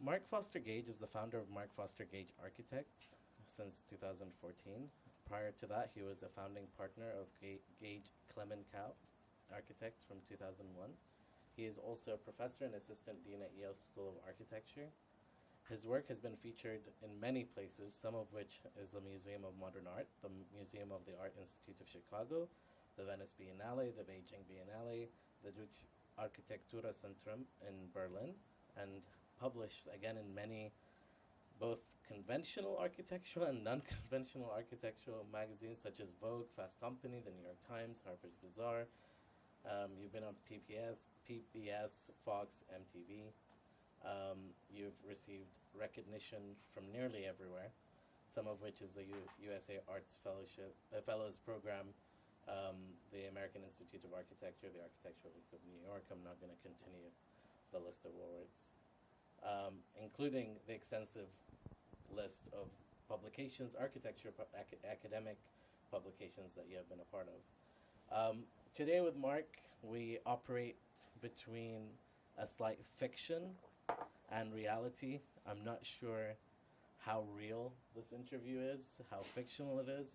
Mark Foster Gage is the founder of Mark Foster Gage Architects since 2014. Prior to that, he was a founding partner of Gage Clemencow Architects from 2001. He is also a professor and assistant dean at Yale School of Architecture. His work has been featured in many places, some of which is the Museum of Modern Art, the Museum of the Art Institute of Chicago, the Venice Biennale, the Beijing Biennale, the Deutsche Architekturzentrum in Berlin, and published again in many both conventional architectural and non-conventional architectural magazines such as Vogue, Fast Company, the New York Times, Harper's Bazaar. You've been on PBS, Fox, MTV. You've received recognition from nearly everywhere, some of which is the USA Arts Fellows Program, the American Institute of Architecture, the Architectural League of New York. I'm not going to continue the list of awards, including the extensive list of publications, architecture, academic publications that you have been a part of. Today with Mark, we operate between a slight fiction and reality. I'm not sure how real this interview is, how fictional it is.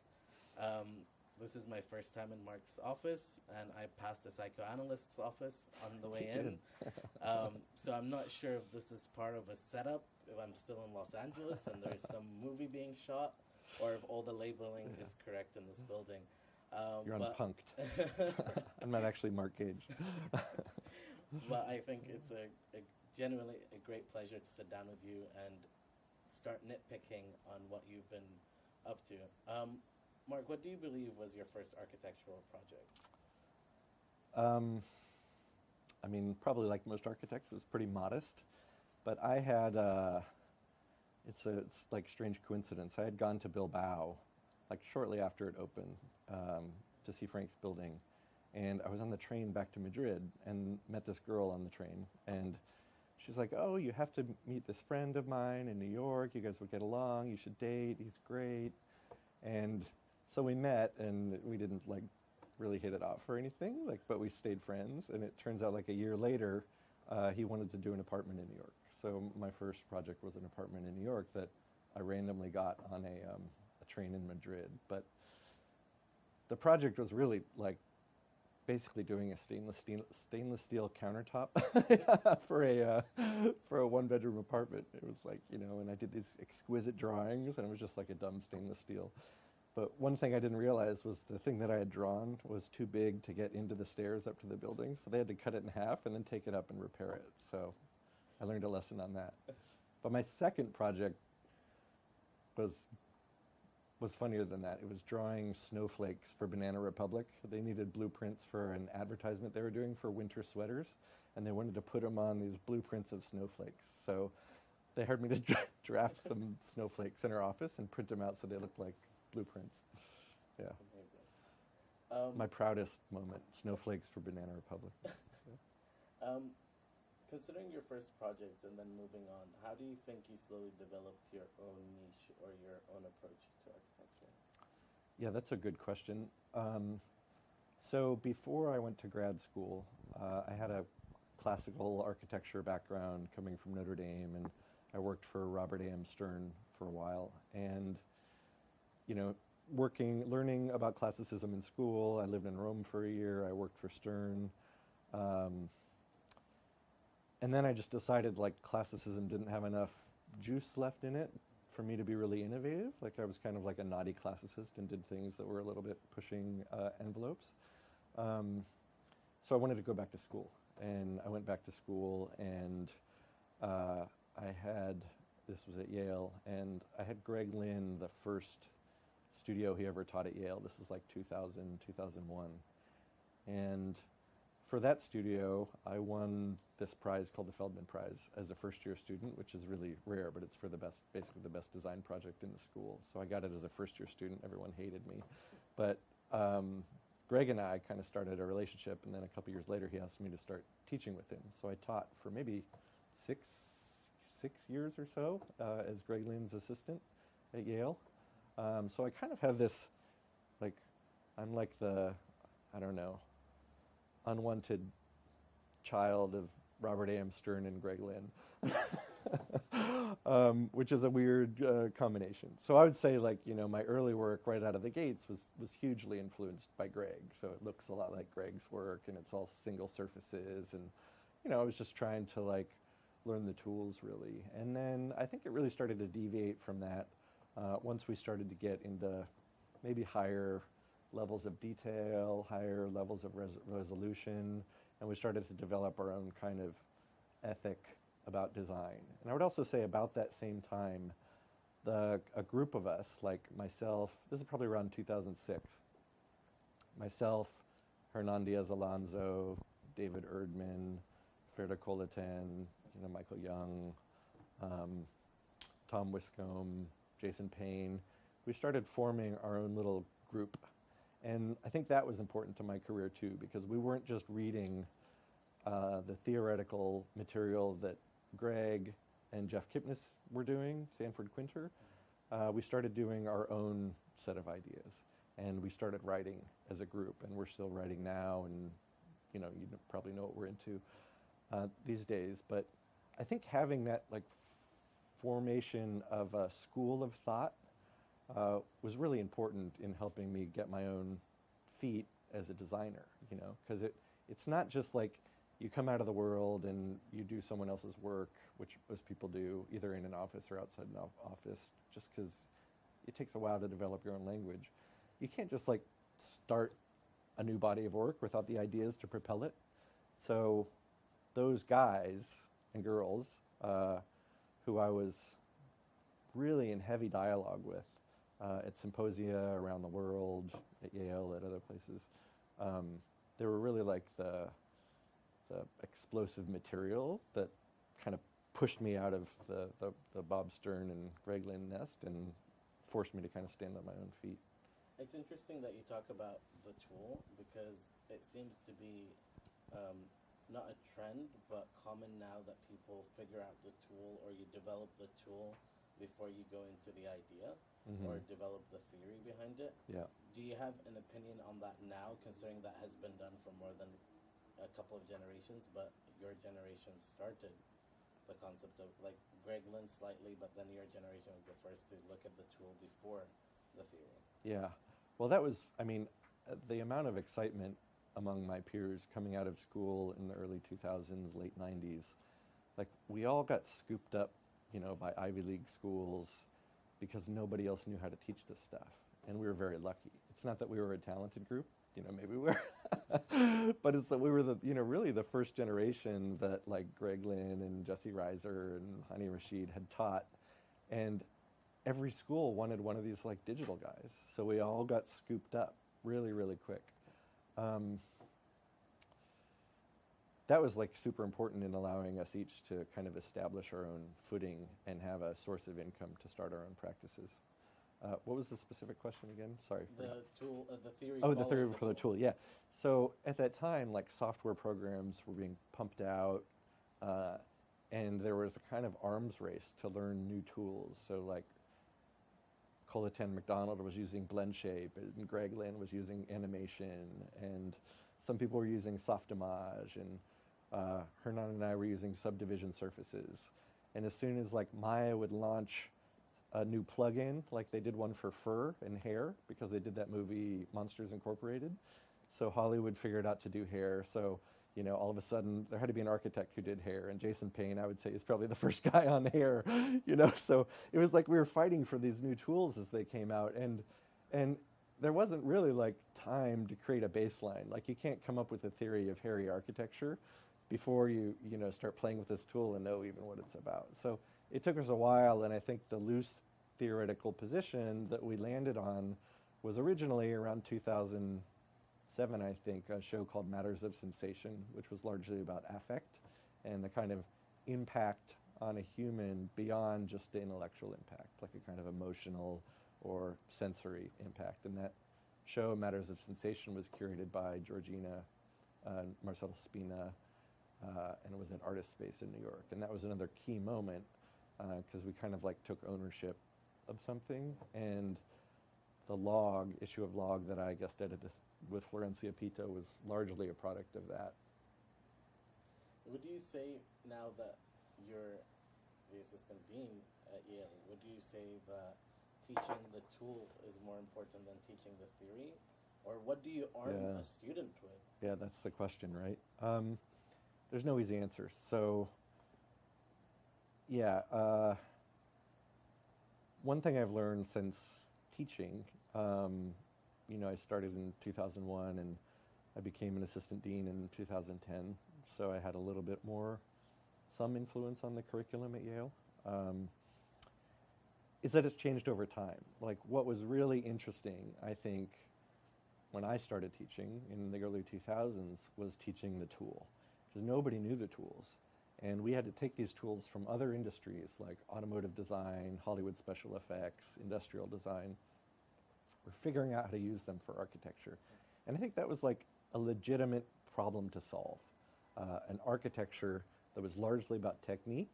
This is my first time in Mark's office, and I passed a psychoanalyst's office on the way in. So I'm not sure if this is part of a setup, if I'm still in Los Angeles and there's some movie being shot, or if all the labeling is correct in this building. You're unpunked. I'm not actually Mark Gage. But I think it's genuinely a great pleasure to sit down with you and start nitpicking on what you've been up to. Mark, what do you believe was your first architectural project? I mean, probably like most architects, it was pretty modest. But I had, it's like a strange coincidence. I had gone to Bilbao, like shortly after it opened, to see Frank's building. And I was on the train back to Madrid and met this girl on the train. And she's like, oh, you have to meet this friend of mine in New York. You guys would get along. You should date. He's great. And so we met, and we didn't like really hit it off or anything, like, but we stayed friends. And it turns out like a year later, he wanted to do an apartment in New York. So my first project was an apartment in New York that I randomly got on a train in Madrid. But the project was really like basically doing a stainless steel countertop for a one-bedroom apartment. It was like, you know, and I did these exquisite drawings, and it was just like a dumb stainless steel. But one thing I didn't realize was the thing that I had drawn was too big to get into the stairs up to the building, so they had to cut it in half and then take it up and repair it. So I learned a lesson on that. But my second project was funnier than that. It was drawing snowflakes for Banana Republic. They needed blueprints for an advertisement they were doing for winter sweaters, and they wanted to put them on these blueprints of snowflakes. So they hired me to draft some snowflakes in our office and print them out so they looked like blueprints. Yeah. That's amazing. My proudest moment, snowflakes for Banana Republic. Considering your first project and then moving on, how do you think you slowly developed your own niche or your own approach to architecture? Yeah, that's a good question. So before I went to grad school, I had a classical architecture background coming from Notre Dame, and I worked for Robert A.M. Stern for a while. And, you know, learning about classicism in school. I lived in Rome for a year. I worked for Stern. And then I just decided like classicism didn't have enough juice left in it for me to be really innovative. Like I was kind of like a naughty classicist and did things that were a little bit pushing envelopes. So I wanted to go back to school. And I went back to school, and this was at Yale, and I had Greg Lynn, the first studio he ever taught at Yale. This is like 2000, 2001. And for that studio, I won this prize called the Feldman Prize as a first-year student, which is really rare, but it's for basically the best design project in the school. So I got it as a first-year student. Everyone hated me. But Greg and I kind of started a relationship, and then a couple years later, he asked me to start teaching with him. So I taught for maybe six years or so as Greg Lynn's assistant at Yale. So I kind of have this, like, I'm like the, I don't know, unwanted child of Robert A.M. Stern and Greg Lynn. which is a weird combination. So I would say, like, my early work right out of the gates was hugely influenced by Greg. So it looks a lot like Greg's work, and it's all single surfaces. And, I was just trying to, like, learn the tools, really. And then I think it really started to deviate from that once we started to get into maybe higher levels of detail, higher levels of resolution, and we started to develop our own kind of ethic about design. And I would also say about that same time, a group of us, like myself, this is probably around 2006, myself, Hernan Diaz Alonso, David Erdman, Ferda Colatin, Michael Young, Tom Wiscombe, Jason Payne, we started forming our own little group. And I think that was important to my career too, because we weren't just reading the theoretical material that Greg and Jeff Kipnis were doing, Sanford Quinter. We started doing our own set of ideas, and we started writing as a group, and we're still writing now, and you probably know what we're into these days. But I think having that like formation of a school of thought was really important in helping me get my own feet as a designer, because it's not just like you come out of the world and you do someone else's work, which most people do, either in an office or outside an office, just because it takes a while to develop your own language. You can't just like start a new body of work without the ideas to propel it. So those guys and girls who I was really in heavy dialogue with at symposia around the world, at Yale, at other places, they were really like the explosive material that kind of pushed me out of the Bob Stern and Greg Lynn nest and forced me to kind of stand on my own feet. It's interesting that you talk about the tool, because it seems to be not a trend, but common now that people figure out the tool, or you develop the tool before you go into the idea, or develop the theory behind it. Yeah. Do you have an opinion on that now, considering that has been done for more than a couple of generations, but your generation started the concept of, like, Greg Lynn slightly, but then your generation was the first to look at the tool before the theory? Yeah. Well, that was, the amount of excitement among my peers coming out of school in the early 2000s, late 90s, like, we all got scooped up, by Ivy League schools because nobody else knew how to teach this stuff. And we were very lucky. It's not that we were a talented group, maybe we were, but it's that we were really the first generation that, like, Greg Lynn and Jesse Reiser and Hani Rashid had taught. And every school wanted one of these, like, digital guys. So we all got scooped up really, really quick. That was, like, super important in allowing us each to kind of establish our own footing and have a source of income to start our own practices. What was the specific question again? Sorry. The tool, the theory. Oh, the theory for the tool, yeah. So at that time, like, software programs were being pumped out, and there was a kind of arms race to learn new tools. So, like, Colatin McDonald was using blend shape, and Greg Lynn was using animation, and some people were using Softimage, and Hernan and I were using subdivision surfaces. And as soon as, like, Maya would launch a new plugin, like they did one for fur and hair, because they did that movie Monsters Incorporated. So Hollywood figured out to do hair. So, all of a sudden there had to be an architect who did hair, and Jason Payne, I would say, is probably the first guy on hair, So it was like we were fighting for these new tools as they came out, and there wasn't really, like, time to create a baseline. Like, you can't come up with a theory of hairy architecture before you start playing with this tool and know even what it's about. So it took us a while, and I think the loose theoretical position that we landed on was originally around 2007, I think, a show called Matters of Sensation, which was largely about affect and the kind of impact on a human beyond just the intellectual impact, like a kind of emotional or sensory impact. And that show, Matters of Sensation, was curated by Georgina Marcelo Spina, and it was at Artist Space in New York. And that was another key moment, because we kind of, like, took ownership of something. And the issue of Log that I guest edited with Florencia Pito was largely a product of that. Would you say now that you're the assistant dean at Yale, would you say that teaching the tool is more important than teaching the theory? Or what do you arm Yeah. a student with? Yeah, that's the question, right? There's no easy answer. So, yeah, one thing I've learned since teaching, I started in 2001 and I became an assistant dean in 2010. So I had a little bit some influence on the curriculum at Yale. Is that it's changed over time. Like what was really interesting, I think, when I started teaching in the early 2000s was teaching the tool, because nobody knew the tools. And we had to take these tools from other industries like automotive design, Hollywood special effects, industrial design. We're figuring out how to use them for architecture. And I think that was like a legitimate problem to solve. An architecture that was largely about technique.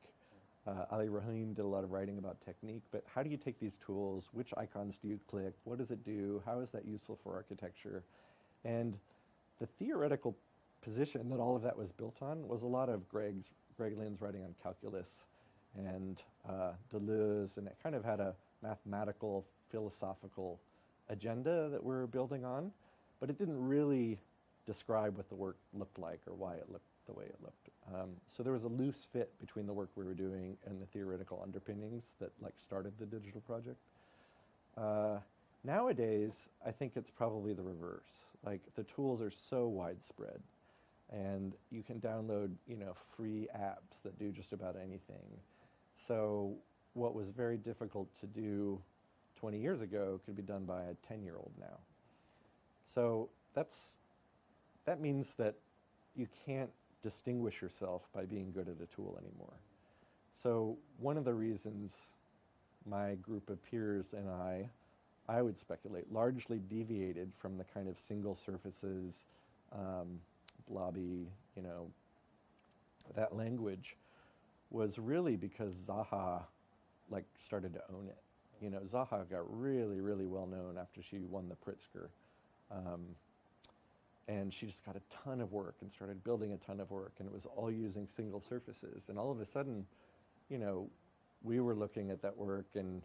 Ali Rahim did a lot of writing about technique, but how do you take these tools? Which icons do you click? What does it do? How is that useful for architecture? And the theoretical position that all of that was built on was a lot of Greg Lynn's writing on calculus and Deleuze, and it kind of had a mathematical, philosophical agenda that we were building on, but it didn't really describe what the work looked like or why it looked the way it looked. So there was a loose fit between the work we were doing and the theoretical underpinnings that like started the digital project. Nowadays, I think it's probably the reverse. Like the tools are so widespread, and you can download, free apps that do just about anything. So what was very difficult to do 20 years ago could be done by a 10-year-old now. So that means that you can't distinguish yourself by being good at a tool anymore. So one of the reasons my group of peers and I would speculate, largely deviated from the kind of single surfaces, blobby, that language was really because Zaha started to own it. Zaha got really, really well known after she won the Pritzker. And she just got a ton of work and started building a ton of work, and it was all using single surfaces. And all of a sudden, we were looking at that work, and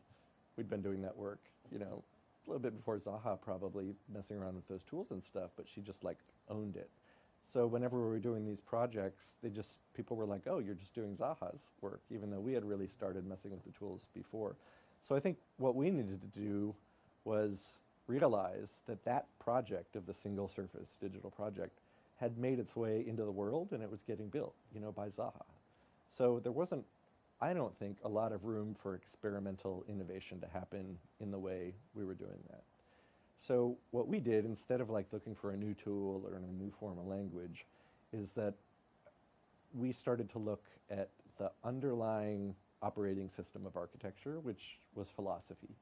we'd been doing that work, a little bit before Zaha, probably messing around with those tools and stuff, but she just owned it. So whenever we were doing these projects, people were like, oh, you're just doing Zaha's work, even though we had really started messing with the tools before. So I think what we needed to do was realize that project of the single surface digital project had made its way into the world, and it was getting built, by Zaha. So there wasn't, I don't think, a lot of room for experimental innovation to happen in the way we were doing that. So what we did, instead of looking for a new tool or a new form of language, is that we started to look at the underlying operating system of architecture, which was philosophy.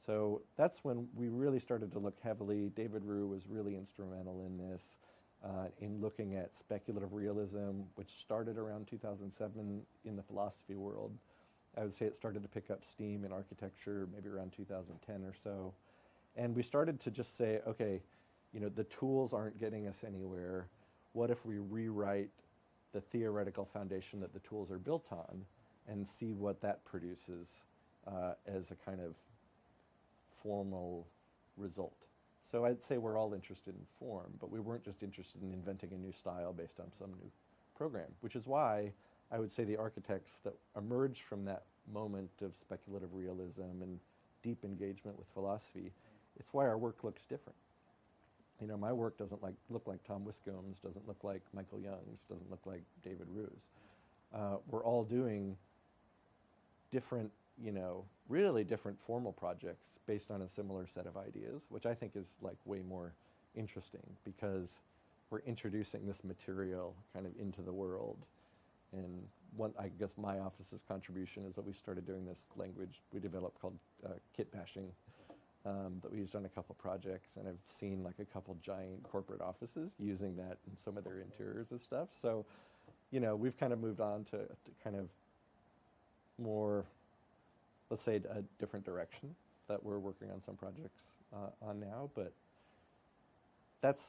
So that's when we really started to look heavily. David Rue was really instrumental in this, in looking at speculative realism, which started around 2007 in the philosophy world. I would say it started to pick up steam in architecture maybe around 2010 or so. And we started to just say, okay, the tools aren't getting us anywhere. What if we rewrite the theoretical foundation that the tools are built on and see what that produces as a kind of formal result? So I'd say we're all interested in form, but we weren't just interested in inventing a new style based on some new program, which is why I would say the architects that emerged from that moment of speculative realism and deep engagement with philosophy, it's why our work looks different. My work doesn't look like Tom Wiscombe's, doesn't look like Michael Young's, doesn't look like David Rue's. We're all doing different, really different formal projects based on a similar set of ideas, which I think is way more interesting because we're introducing this material kind of into the world. And I guess my office's contribution is that we started doing this language we developed called kit bashing that we used on a couple projects, and I've seen a couple giant corporate offices using that in some of their interiors and stuff. So, we've kind of moved on to kind of more, let's say, a different direction that we're working on some projects on now. But that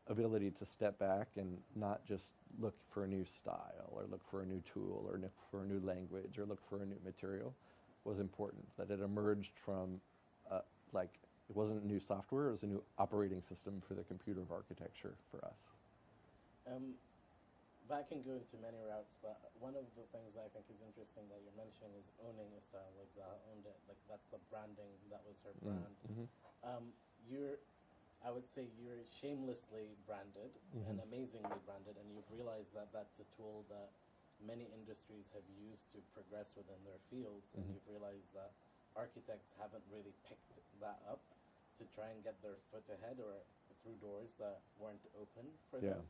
ability to step back and not just look for a new style or look for a new tool or look for a new language or look for a new material was important. That it emerged from, like, it wasn't new software, it was a new operating system for the computer of architecture for us. That can go into many routes, but one of the things I think is interesting that you're mentioning is owning a style. Like Zaha owned it. Like that's the branding. That was her brand. I would say you're shamelessly branded and amazingly branded, and you've realized that that's a tool that many industries have used to progress within their fields, and you've realized that architects haven't really picked that up to try and get their foot ahead or through doors that weren't open for them.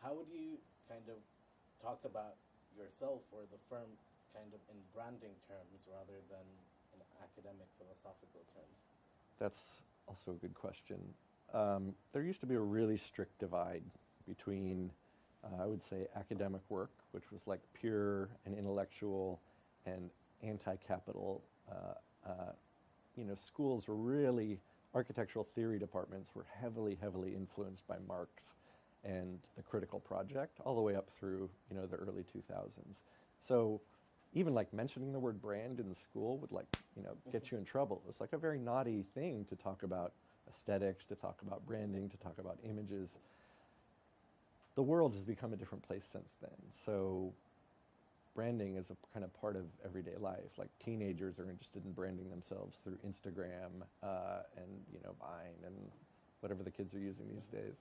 How would you kind of talk about yourself or the firm kind of in branding terms rather than in academic philosophical terms? That's also a good question. There used to be a really strict divide between, I would say, academic work, which was like pure and intellectual and anti-capital. Schools were really, architectural theory departments were heavily, heavily influenced by Marx and the critical project all the way up through, the early 2000s. So even like mentioning the word brand in school would get you in trouble. It was like a very naughty thing to talk about aesthetics, to talk about branding, to talk about images. The world has become a different place since then. So branding is a kind of part of everyday life. Like teenagers are interested in branding themselves through Instagram and Vine and whatever the kids are using these days.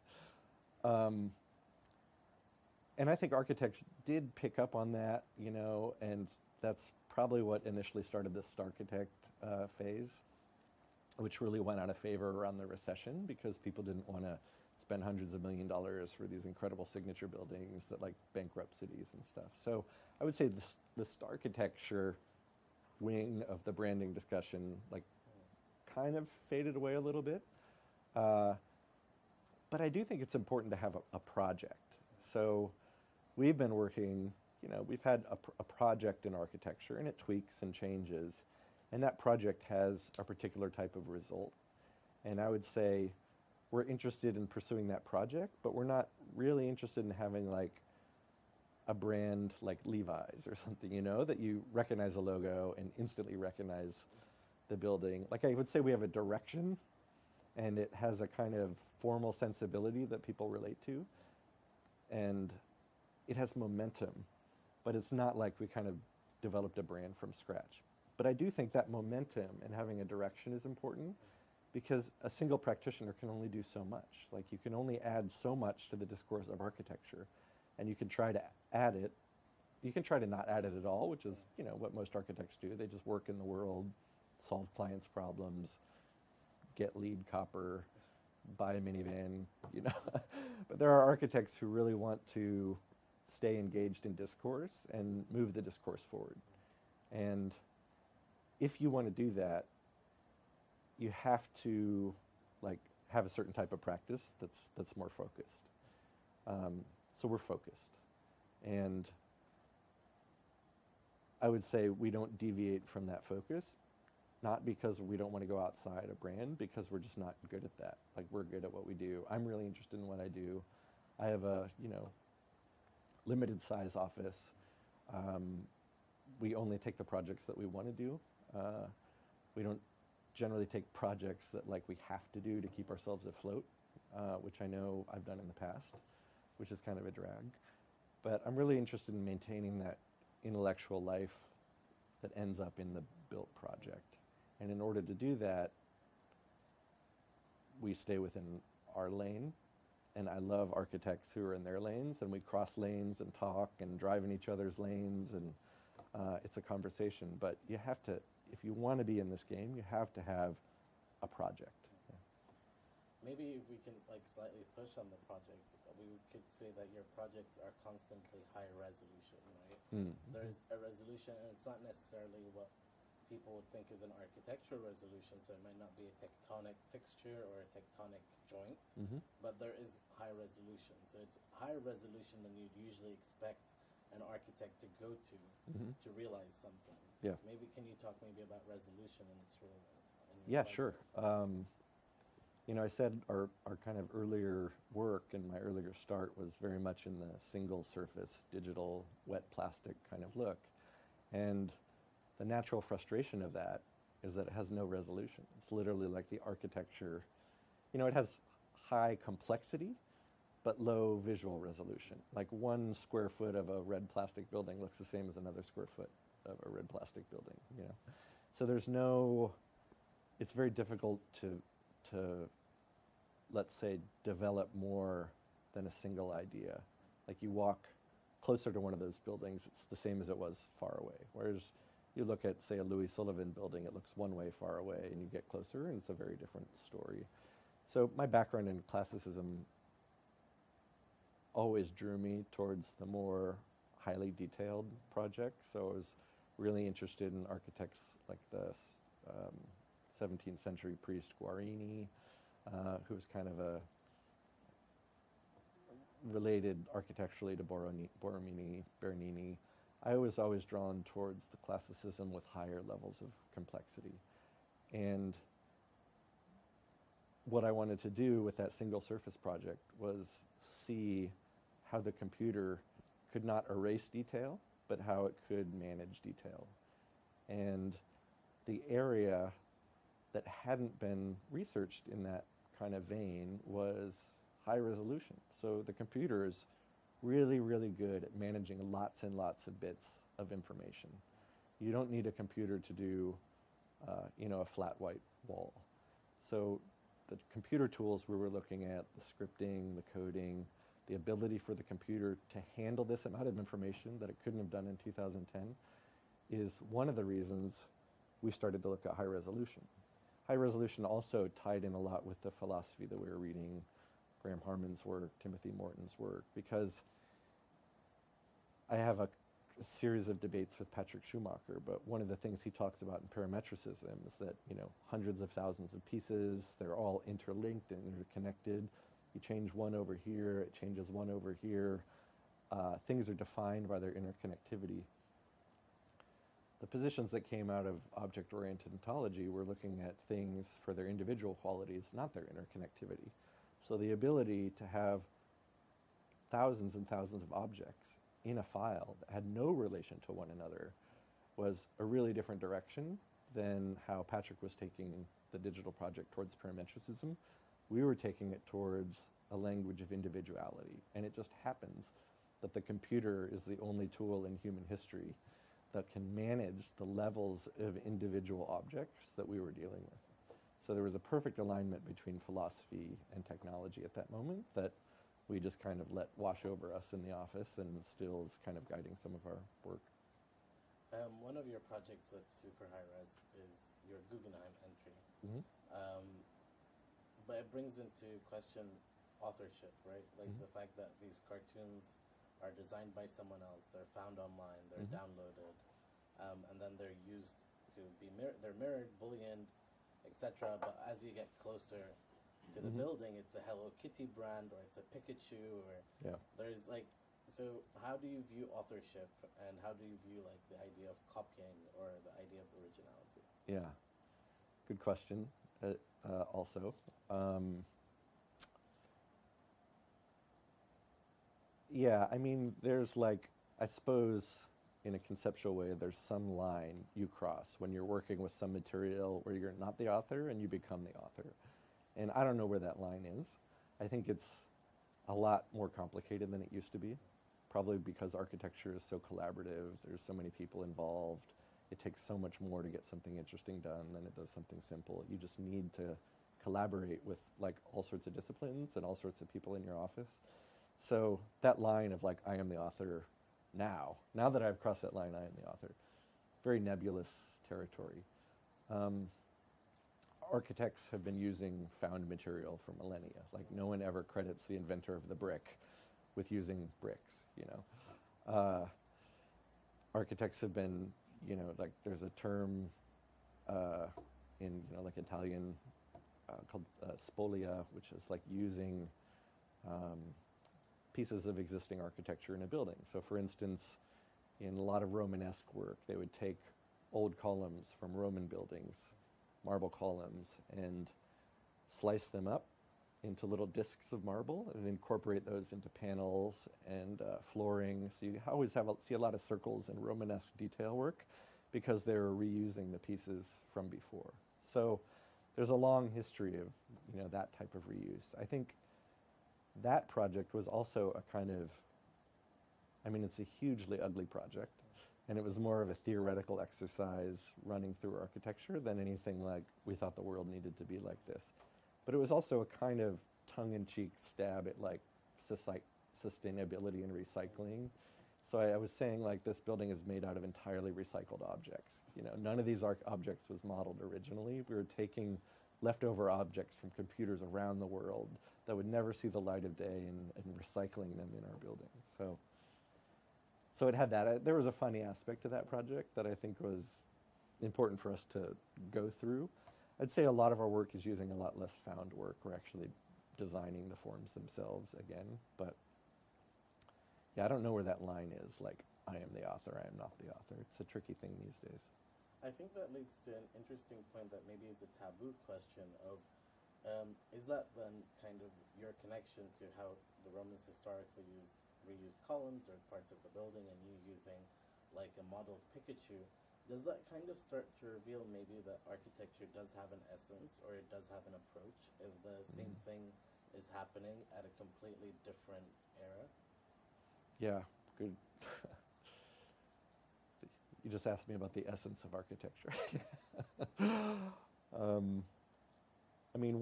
And I think architects did pick up on that, and that's probably what initially started this Starchitect phase, which really went out of favor around the recession because people didn't want to spend hundreds of $1 million for these incredible signature buildings that like bankrupt cities and stuff. So I would say the Starchitecture wing of the branding discussion kind of faded away a little bit. But I do think it's important to have a project. So we've been working, we've had a project in architecture, and it tweaks and changes, and that project has a particular type of result. And I would say we're interested in pursuing that project, but we're not really interested in having a brand like Levi's or something, that you recognize a logo and instantly recognize the building. Like I would say we have a direction, and it has a kind of formal sensibility that people relate to, and it has momentum, but it's not like we kind of developed a brand from scratch. But I do think that momentum and having a direction is important because a single practitioner can only do so much. Like you can only add so much to the discourse of architecture, and you can try to add it. You can try to not add it at all, which is, what most architects do. They just work in the world, solve clients' problems, get lead copper, buy a minivan, But there are architects who really want to stay engaged in discourse and move the discourse forward. And if you want to do that, you have to have a certain type of practice that's more focused. So we're focused. And I would say we don't deviate from that focus, not because we don't want to go outside a brand, because we're just not good at that. We're good at what we do. I'm really interested in what I do. I have a, limited size office. We only take the projects that we want to do. We don't generally take projects that we have to do to keep ourselves afloat, which I know I've done in the past, which is kind of a drag. But I'm really interested in maintaining that intellectual life that ends up in the built project. And in order to do that, we stay within our lane. And I love architects who are in their lanes, and we cross lanes and talk and drive in each other's lanes, and it's a conversation. But you have to, if you want to be in this game, you have to have a project. Yeah. Maybe if we can slightly push on the project, we could say that your projects are constantly high resolution, right? There's a resolution, and it's not necessarily what people would think is an architectural resolution, so it might not be a tectonic fixture or a tectonic joint, but there is high resolution. So it's higher resolution than you'd usually expect an architect to go to realize something. Yeah. Maybe can you talk maybe about resolution and its role in Yeah, sure. I said our kind of earlier work and my earlier start was very much in the single surface, digital, wet plastic kind of look. And the natural frustration of that is that it has no resolution. It's literally like the architecture, it has high complexity, but low visual resolution. Like 1 square foot of a red plastic building looks the same as another square foot of a red plastic building, So it's very difficult to, let's say, develop more than a single idea. Like you walk closer to one of those buildings, it's the same as it was far away. Whereas you look at, say, a Louis Sullivan building, it looks one way far away, and you get closer, and it's a very different story. So my background in classicism always drew me towards the more highly detailed projects. So I was really interested in architects like the 17th century priest Guarini, who was kind of a related architecturally to Borromini, Bernini. I was always drawn towards the classicism with higher levels of complexity. And what I wanted to do with that single surface project was see how the computer could not erase detail, but how it could manage detail. And the area that hadn't been researched in that kind of vein was high resolution. So the computer is really, really good at managing lots and lots of bits of information. You don't need a computer to do, a flat white wall. So the computer tools we were looking at, the scripting, the coding, the ability for the computer to handle this amount of information that it couldn't have done in 2010 is one of the reasons we started to look at high resolution. High resolution also tied in a lot with the philosophy that we were reading, Graham Harman's work, Timothy Morton's work, because I have a series of debates with Patrick Schumacher, but one of the things he talks about in parametricism is that, hundreds of thousands of pieces, they're all interlinked and interconnected. You change one over here, it changes one over here. Things are defined by their interconnectivity. The positions that came out of object-oriented ontology were looking at things for their individual qualities, not their interconnectivity. So the ability to have thousands and thousands of objects in a file that had no relation to one another was a really different direction than how Patrick was taking the digital project towards parametricism. We were taking it towards a language of individuality. And it just happens that the computer is the only tool in human history that can manage the levels of individual objects that we were dealing with. So there was a perfect alignment between philosophy and technology at that moment that we just kind of let wash over us in the office and still is kind of guiding some of our work. One of your projects that's super high-res is your Guggenheim entry. Mm-hmm. But it brings into question authorship, right? Like Mm-hmm. the fact that these cartoons are designed by someone else, they're found online, they're Mm-hmm. downloaded, and then they're used to be they're mirrored, bullion, etc. But as you get closer to the Mm-hmm. building, it's a Hello Kitty brand or it's a Pikachu or there's like, so how do you view authorship and how do you view like the idea of copying or the idea of originality? Yeah, good question. Also, yeah, I mean, there's like, I suppose, in a conceptual way, there's some line you cross when you're working with some material where you're not the author and you become the author. And I don't know where that line is. I think it's a lot more complicated than it used to be, probably because architecture is so collaborative, there's so many people involved. It takes so much more to get something interesting done than it does something simple. You just need to collaborate with like all sorts of disciplines and all sorts of people in your office. So that line of like, I am the author now that I've crossed that line, I am the author, very nebulous territory. Architects have been using found material for millennia. Like no one ever credits the inventor of the brick with using bricks, Architects have been, like there's a term in, like Italian called spolia, which is like using pieces of existing architecture in a building. So for instance, in a lot of Romanesque work, they would take old columns from Roman buildings, marble columns, and slice them up into little discs of marble and incorporate those into panels and flooring. So you always see a lot of circles and Romanesque detail work because they're reusing the pieces from before. So there's a long history of that type of reuse. I think that project was also a kind of, it's a hugely ugly project, and it was more of a theoretical exercise running through architecture than anything like we thought the world needed to be like this. But it was also a kind of tongue-in-cheek stab at like sustainability and recycling. So I was saying like this building is made out of entirely recycled objects. None of these objects was modeled originally. We were taking leftover objects from computers around the world that would never see the light of day and recycling them in our building. So it had that. There was a funny aspect to that project that I think was important for us to go through. I'd say a lot of our work is using a lot less found work. We're actually designing the forms themselves again. But yeah, I don't know where that line is, like, I am the author, I am not the author. It's a tricky thing these days. I think that leads to an interesting point that maybe is a taboo question of, is that then kind of your connection to how the Romans historically reused columns or parts of the building, and you using like a modeled Pikachu? Does that kind of start to reveal maybe that architecture does have an essence, or it does have an approach, if the same thing is happening at a completely different era? Yeah, good. You just asked me about the essence of architecture.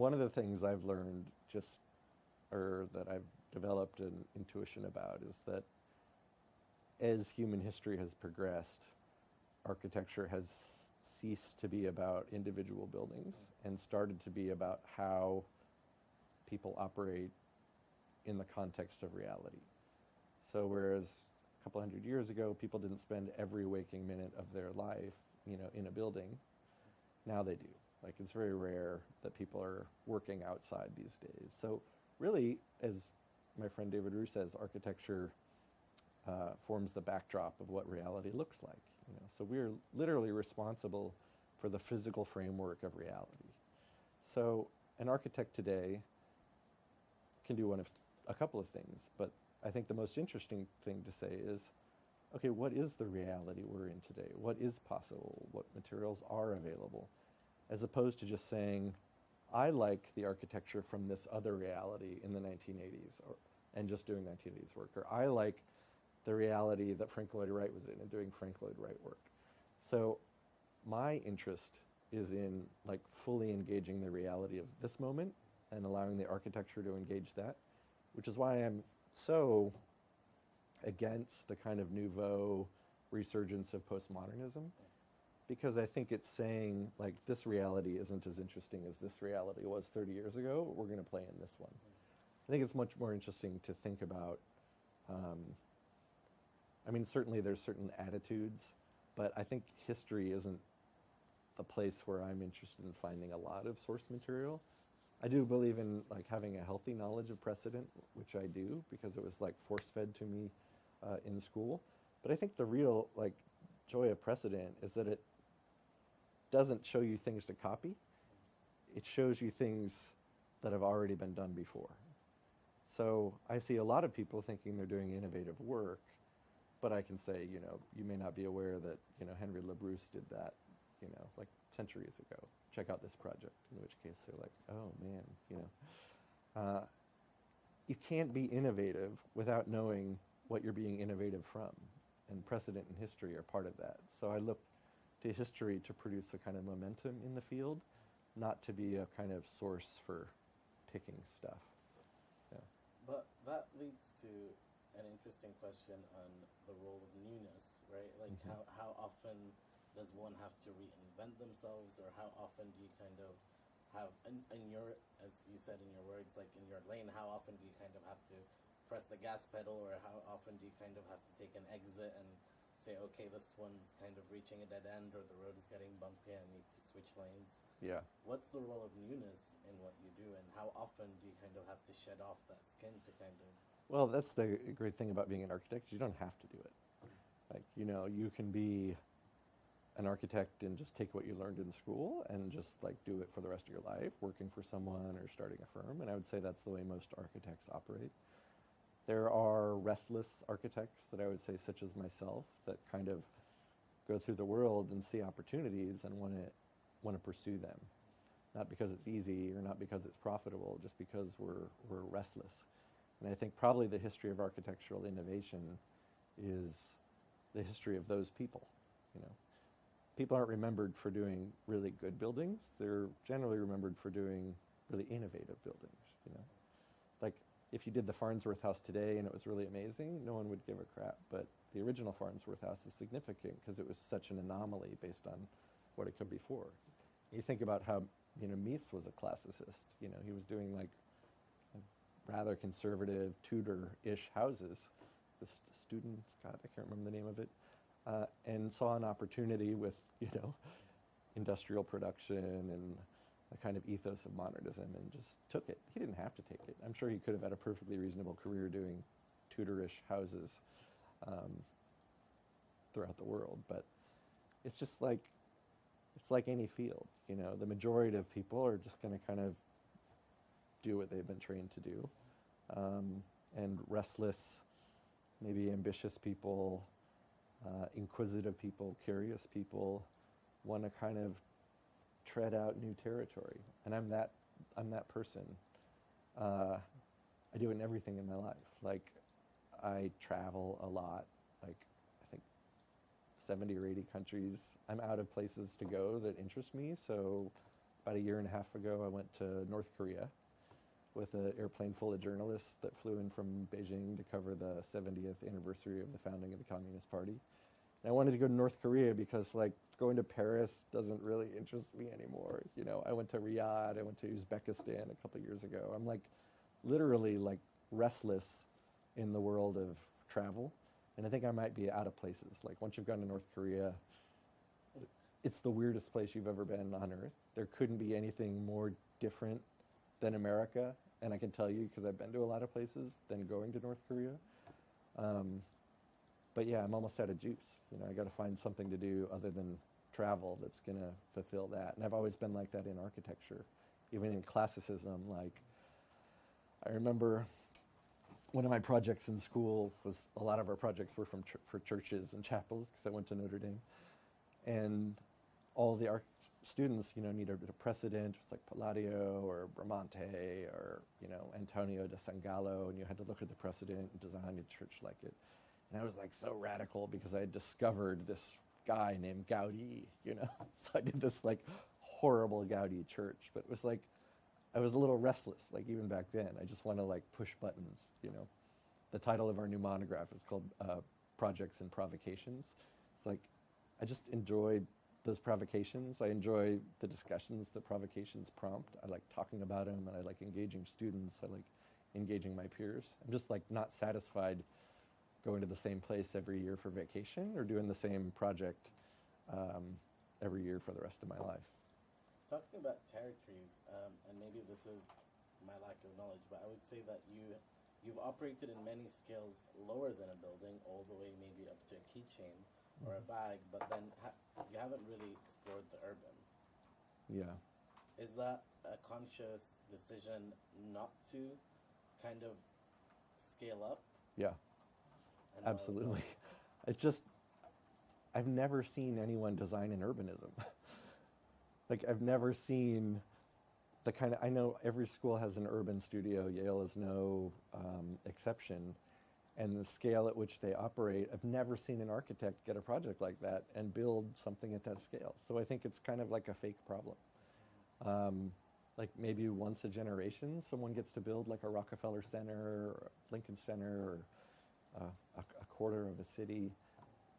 One of the things I've learned or that I've developed an intuition about is that as human history has progressed, architecture has ceased to be about individual buildings and started to be about how people operate in the context of reality. So whereas a couple hundred years ago, people didn't spend every waking minute of their life, in a building, now they do. Like, it's very rare that people are working outside these days. So really, as my friend David Rue says, architecture forms the backdrop of what reality looks like. So we're literally responsible for the physical framework of reality. So an architect today can do a couple of things, but I think the most interesting thing to say is, okay, what is the reality we're in today? What is possible? What materials are available? As opposed to just saying, I like the architecture from this other reality in the 1980s, and just doing 1980s work, or I like the reality that Frank Lloyd Wright was in and doing Frank Lloyd Wright work. So my interest is in like fully engaging the reality of this moment and allowing the architecture to engage that, which is why I'm so against the kind of nouveau resurgence of postmodernism, because I think it's saying like this reality isn't as interesting as this reality was 30 years ago. We're going to play in this one. I think it's much more interesting to think about certainly there's certain attitudes, but I think history isn't the place where I'm interested in finding a lot of source material. I do believe in like having a healthy knowledge of precedent, which I do because it was like force-fed to me in school. But I think the real like joy of precedent is that it doesn't show you things to copy. It shows you things that have already been done before. So I see a lot of people thinking they're doing innovative work, but I can say, you may not be aware that, Henry LaBrousse did that, like centuries ago. Check out this project, in which case they're like, oh man, you can't be innovative without knowing what you're being innovative from, and precedent and history are part of that. So I look to history to produce a kind of momentum in the field, not to be a kind of source for picking stuff. Yeah. But that leads to an interesting question on the role of newness, right? Like how often does one have to reinvent themselves, or how often do you kind of have, in your, as you said in your words, like in your lane, how often do you kind of have to press the gas pedal, or how often do you kind of have to take an exit and say, okay, this one's kind of reaching a dead end, or the road is getting bumpy, I need to switch lanes? Yeah. What's the role of newness in what you do, and how often do you kind of have to shed off that skin to kind of... Well, that's the great thing about being an architect. You don't have to do it. Like, you can be an architect and just take what you learned in school and just like do it for the rest of your life, working for someone or starting a firm. And I would say that's the way most architects operate. There are restless architects that I would say, such as myself, that kind of go through the world and see opportunities and want to pursue them. Not because it's easy or not because it's profitable, just because we're restless. And I think probably the history of architectural innovation is the history of those people. You know, people aren't remembered for doing really good buildings. They're generally remembered for doing really innovative buildings. You know, like if you did the Farnsworth House today and it was really amazing, no one would give a crap. But the original Farnsworth House is significant because it was such an anomaly based on what it could be for. You think about how, you know, Mies was a classicist. You know, he was doing like rather conservative Tudor-ish houses. This student, God, I can't remember the name of it, and saw an opportunity with, you know, industrial production and a kind of ethos of modernism and just took it. He didn't have to take it. I'm sure he could have had a perfectly reasonable career doing Tudor-ish houses throughout the world, but it's just like, it's like any field, you know, the majority of people are just going to kind of do what they've been trained to do. And restless, maybe ambitious people, inquisitive people, curious people want to kind of tread out new territory. And I'm that person. I do it in everything in my life. Like, I travel a lot, like I think 70 or 80 countries. I'm out of places to go that interest me. So about a year and a half ago, I went to North Korea with an airplane full of journalists that flew in from Beijing to cover the 70th anniversary of the founding of the Communist Party. And I wanted to go to North Korea because, like, going to Paris doesn't really interest me anymore. You know, I went to Riyadh, I went to Uzbekistan a couple years ago. I'm like literally like restless in the world of travel. And I think I might be out of places. Like, once you've gone to North Korea, it's the weirdest place you've ever been on Earth. There couldn't be anything more different than America, and I can tell you because I've been to a lot of places, than going to North Korea. But yeah, I'm almost out of juice. You know, I got to find something to do other than travel that's going to fulfill that. And I've always been like that in architecture, even in classicism. Like, I remember one of my projects in school was, a lot of our projects were for churches and chapels, because I went to Notre Dame. And all the students, you know, needed a precedent. It was like Palladio or Bramante or, you know, Antonio da Sangallo, and you had to look at the precedent and design a church like it. And I was like so radical because I had discovered this guy named Gaudi, you know. So I did this like horrible Gaudi church, but it was like, I was a little restless, like even back then. I just want to like push buttons, you know. The title of our new monograph is called Projects and Provocations. It's like, I just enjoy those provocations. I enjoy the discussions that provocations prompt. I like talking about them, and I like engaging students. I like engaging my peers. I'm just like not satisfied going to the same place every year for vacation or doing the same project every year for the rest of my life. Talking about territories, and maybe this is my lack of knowledge, but I would say that you've operated in many scales lower than a building, all the way maybe up to a keychain or a bag, but then you haven't really explored the urban. Yeah. Is that a conscious decision not to kind of scale up? Yeah, absolutely. It's just, I've never seen anyone design an urbanism. Like, I've never seen the kind of, I know every school has an urban studio. Yale is no exception. And the scale at which they operate, I've never seen an architect get a project like that and build something at that scale. So I think it's kind of like a fake problem. Like maybe once a generation, someone gets to build like a Rockefeller Center or Lincoln Center or a quarter of a city.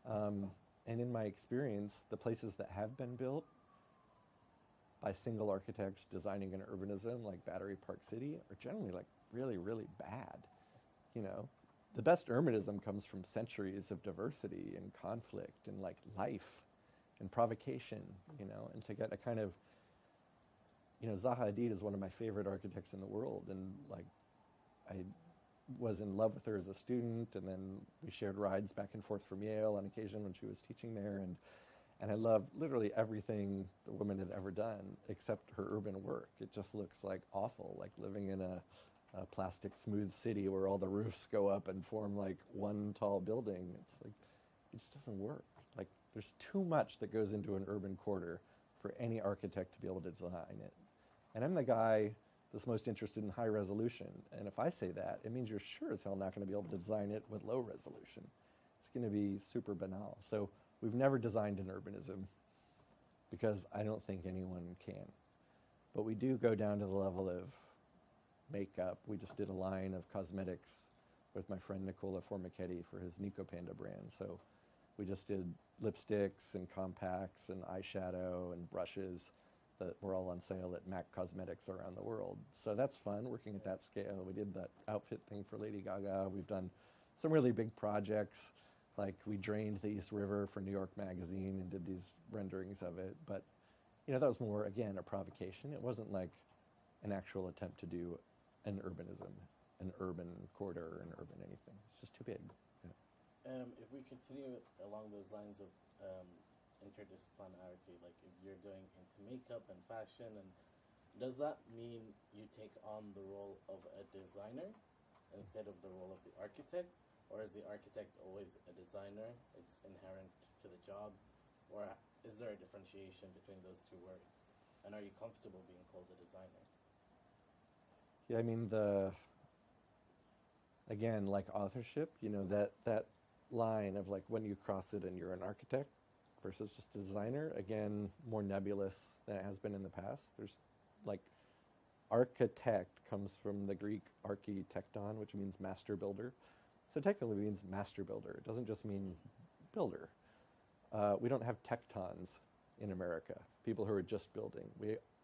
And in my experience, the places that have been built by single architects designing an urbanism like Battery Park City are generally like really, really bad, you know. The best urbanism comes from centuries of diversity and conflict and like life and provocation, you know, and to get a kind of, you know, Zaha Hadid is one of my favorite architects in the world, and like I was in love with her as a student, and then we shared rides back and forth from Yale on occasion when she was teaching there, And I loved literally everything the woman had ever done except her urban work. It just looks like awful, like living in a plastic smooth city where all the roofs go up and form like one tall building. It's like, it just doesn't work. Like, there's too much that goes into an urban quarter for any architect to be able to design it. And I'm the guy that's most interested in high resolution. And if I say that, it means you're sure as hell not going to be able to design it with low resolution. It's going to be super banal. So we've never designed an urbanism because I don't think anyone can. But we do go down to the level of makeup. We just did a line of cosmetics with my friend Nicola Formichetti for his Nico Panda brand. So we just did lipsticks and compacts and eyeshadow and brushes that were all on sale at MAC Cosmetics around the world. So that's fun, working at that scale. We did that outfit thing for Lady Gaga. We've done some really big projects. Like, we drained the East River for New York Magazine and did these renderings of it. But, you know, that was more, again, a provocation. It wasn't like an actual attempt to do an urbanism, an urban corridor, an urban anything. It's just too big. Yeah. If we continue along those lines of interdisciplinarity, like if you're going into makeup and fashion, and does that mean you take on the role of a designer instead of the role of the architect? Or is the architect always a designer? It's inherent to the job? Or is there a differentiation between those two words? And are you comfortable being called a designer? Yeah, I mean, again, like authorship, you know, that line of like when you cross it and you're an architect versus just a designer, again, more nebulous than it has been in the past. There's like, architect comes from the Greek architekton, which means master builder. So technically it means master builder. It doesn't just mean builder. We don't have tectons in America, people who are just building.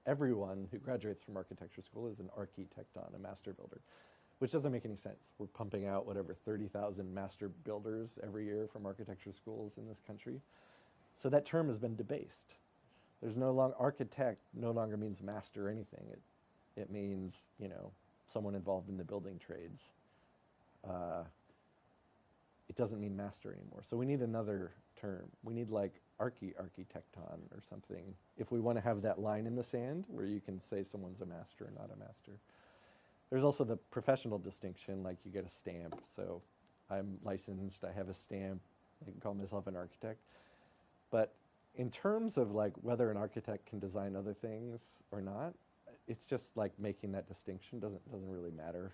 Everyone who graduates from architecture school is an architecton, a master builder, which doesn't make any sense. We're pumping out, whatever, 30,000 master builders every year from architecture schools in this country. So that term has been debased. There's no longer, architect no longer means master anything. It means, you know, someone involved in the building trades. It doesn't mean master anymore. So we need another term. We need like architecton or something if we want to have that line in the sand where you can say someone's a master or not a master. There's also the professional distinction, like you get a stamp. So I'm licensed, I have a stamp, I can call myself an architect. But in terms of like whether an architect can design other things or not, it's just like making that distinction doesn't really matter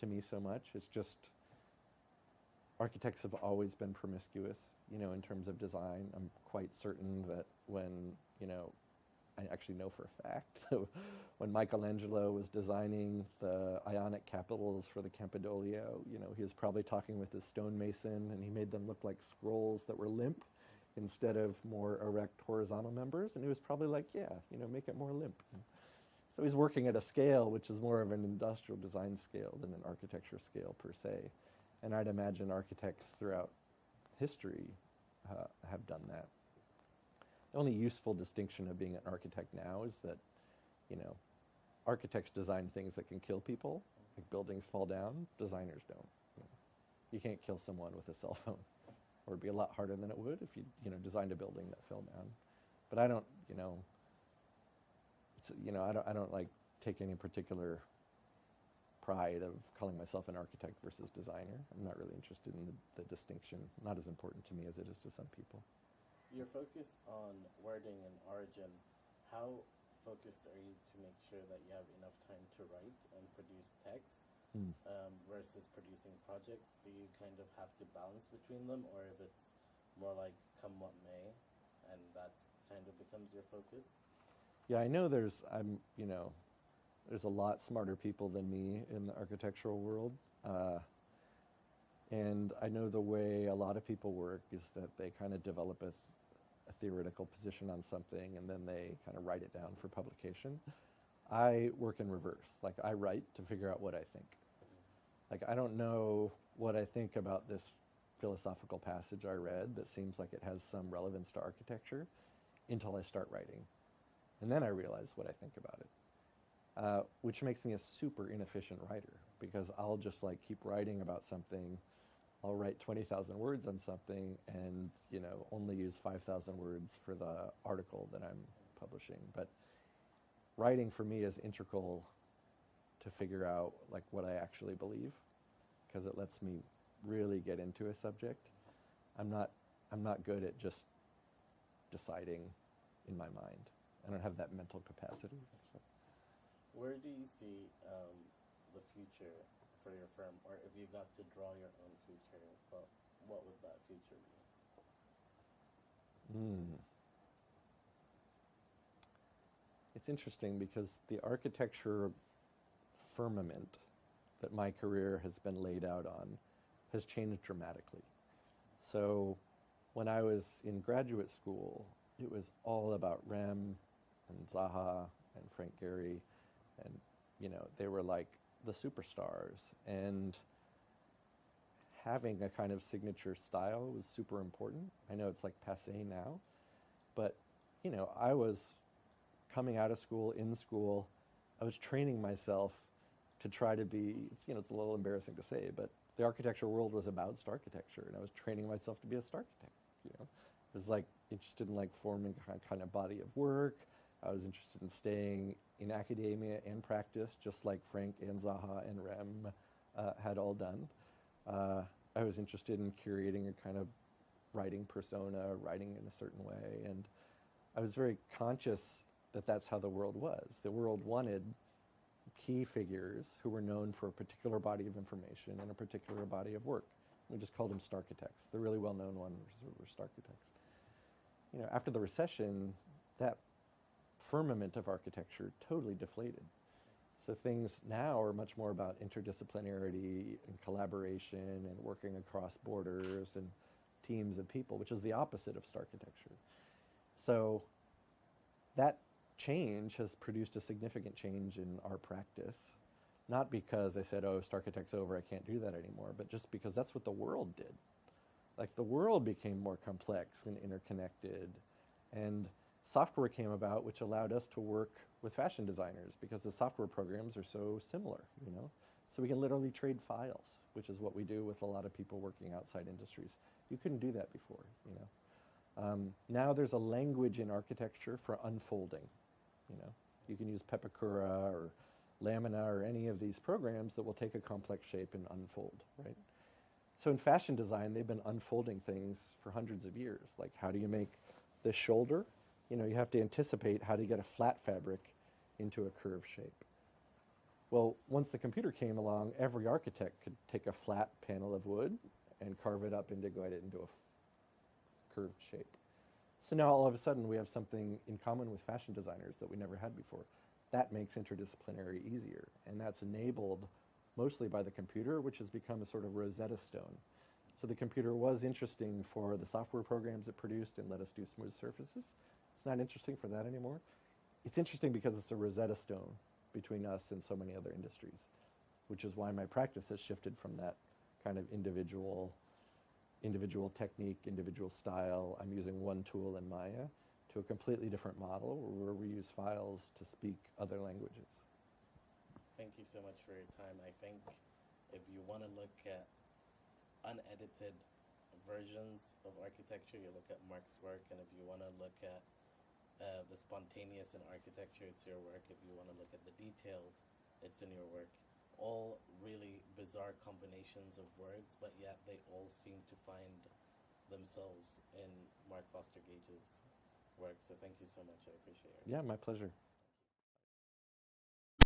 to me so much. It's just architects have always been promiscuous, you know, in terms of design. I'm quite certain that when, you know, I actually know for a fact, when Michelangelo was designing the Ionic capitals for the Campidoglio, you know, he was probably talking with his stonemason and he made them look like scrolls that were limp instead of more erect horizontal members. And he was probably like, yeah, you know, make it more limp. So he's working at a scale which is more of an industrial design scale than an architecture scale per se. And I'd imagine architects throughout history have done that. The only useful distinction of being an architect now is that, you know, architects design things that can kill people, like buildings fall down. Designers don't. You can't kill someone with a cell phone, or it'd be a lot harder than it would if you know, designed a building that fell down. But I don't, you know, I don't like take any particular pride of calling myself an architect versus designer. I'm not really interested in the distinction. Not as important to me as it is to some people. Your focus on wording and origin, how focused are you to make sure that you have enough time to write and produce text versus producing projects? Do you kind of have to balance between them, or if it's more like come what may, and that kind of becomes your focus? Yeah, I know there's a lot smarter people than me in the architectural world. And I know the way a lot of people work is that they kind of develop a theoretical position on something and then they kind of write it down for publication. I work in reverse. Like, I write to figure out what I think. Like, I don't know what I think about this philosophical passage I read that seems like it has some relevance to architecture until I start writing. And then I realize what I think about it. Which makes me a super inefficient writer, because I'll just like keep writing about something I'll write 20,000 words on something and, only use 5,000 words for the article that I'm publishing. But writing for me is integral to figure out like what I actually believe, because it lets me really get into a subject. I'm not good at just deciding in my mind. I don't have that mental capacity. So. Where do you see the future for your firm, or if you got to draw your own future, what would that future be? It's interesting because the architecture firmament that my career has been laid out on has changed dramatically. So when I was in graduate school, it was all about Rem and Zaha and Frank Gehry, and they were like the superstars, and having a kind of signature style was super important. I know it's like passé now, but I was coming out of school, in school, I was training myself to try to be, it's a little embarrassing to say, but the architecture world was about architecture, and I was training myself to be a architect. I was like interested in like forming a kind of body of work. I was interested in staying in academia and practice, just like Frank and Zaha and Rem had all done. I was interested in curating a kind of writing persona, writing in a certain way, and I was very conscious that that's how the world was. The world wanted key figures who were known for a particular body of information and a particular body of work. We just called them starchitects. The really well-known ones were starchitects. After the recession, that firmament of architecture totally deflated. So things now are much more about interdisciplinarity and collaboration and working across borders and teams of people, which is the opposite of starchitecture. So that change has produced a significant change in our practice, not because I said, oh, starchitect's over, I can't do that anymore, but just because that's what the world did. Like the world became more complex and interconnected, and software came about which allowed us to work with fashion designers because the software programs are so similar, So we can literally trade files, which is what we do with a lot of people working outside industries. You couldn't do that before, Now there's a language in architecture for unfolding, You can use Pepakura or Lamina or any of these programs that will take a complex shape and unfold, right? So in fashion design, they've been unfolding things for hundreds of years. Like, how do you make this shoulder? You have to anticipate how to get a flat fabric into a curved shape. Well, once the computer came along, every architect could take a flat panel of wood and carve it up and integrate it into a curved shape. So now all of a sudden we have something in common with fashion designers that we never had before. That makes interdisciplinary easier, and that's enabled mostly by the computer, which has become a sort of Rosetta Stone. So the computer was interesting for the software programs it produced and let us do smooth surfaces. It's not interesting for that anymore. It's interesting because it's a Rosetta Stone between us and so many other industries, which is why my practice has shifted from that kind of individual technique, individual style. I'm using one tool in Maya to a completely different model where we use files to speak other languages. Thank you so much for your time. I think if you want to look at unedited versions of architecture, you look at Mark's work, and if you want to look at the spontaneous in architecture, it's your work. If you want to look at the detailed, it's in your work. All really bizarre combinations of words, but yet they all seem to find themselves in Mark Foster Gage's work. So thank you so much. I appreciate it. Yeah, my pleasure.